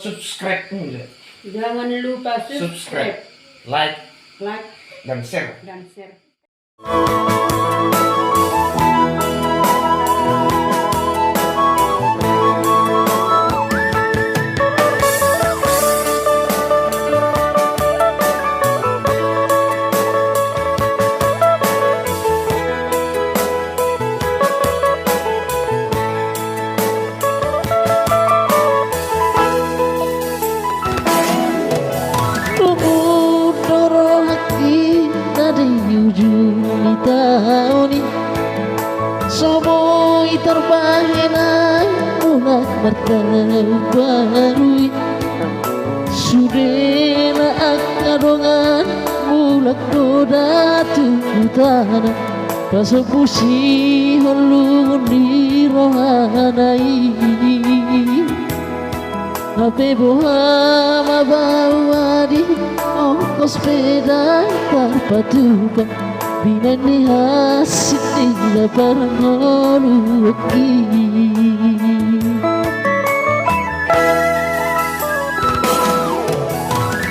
Subscribe enggak? Jangan lupa subscribe, like, like, dan share. Somoy terbahenay mulak martabarui Sudena akadongan mulak doda tutana Pasapusi holungun di rohanai Hape boha mabawadi ongkos peda tarpatukan Binani hasit nila parang holuki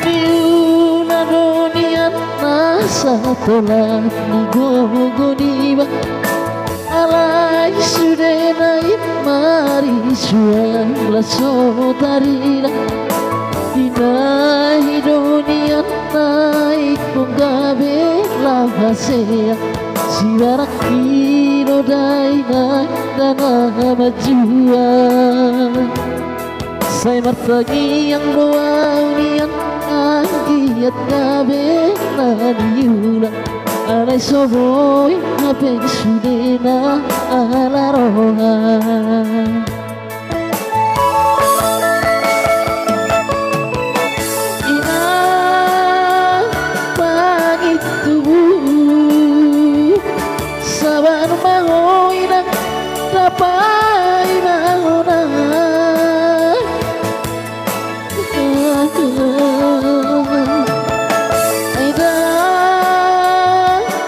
Niuna donian nasa tolak ni gogoniba Alay sudenait mari suala sotarira Dinahi donian naik penggabe lahasea Siwarak kiro daina dana majuan Saya martagi yang doa unian Agiat gabe nadiula Alay soboy hapeng sudena ala rohan Sabar mahoy na tapay mahona Ay da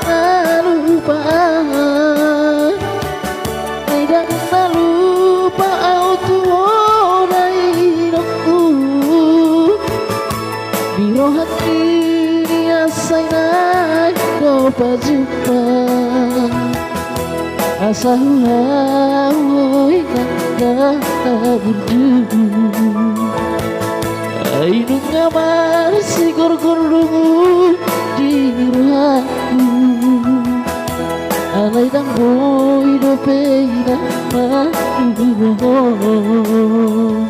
nalupa Ay da nalupa autuon ay naku Biro hati niasay na pajumpa Asa huawai nangga burdu Ainu ngamar si gor-gorlumu di ruhaku Alay dang boy dope na maluhon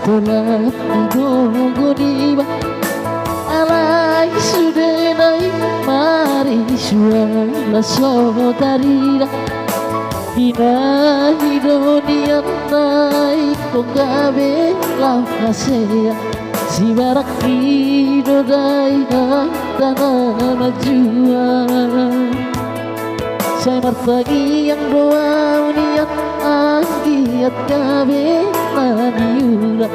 Tolak ni gogoniba Alay sudenay mari suala sotarira Dinahi donian naik penggabe lahasea Siwarak kido daina dana majuan Saya martagi yang doa unian Agiat gabe maniula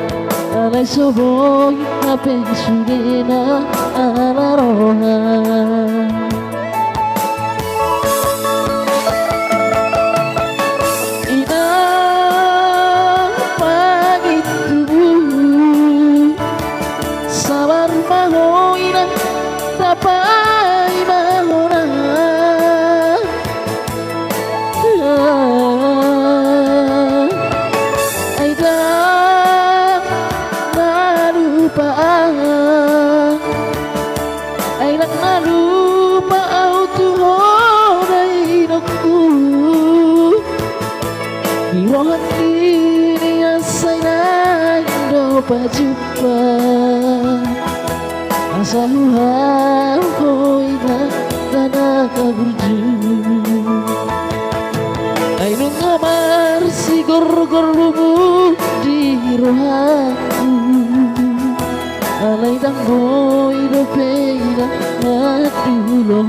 Alay soboy hapeng sudena ala rohan Inang pagit tubuh Sabar mahoy na tapay mahona Ay lang nalupa autuhon ay naku Birohan kini asay na indo pajumpa Asa huawai na dana burdu Ay Gunung Amar si gor-gormu di rohaku Alay dang boy do peida matuloh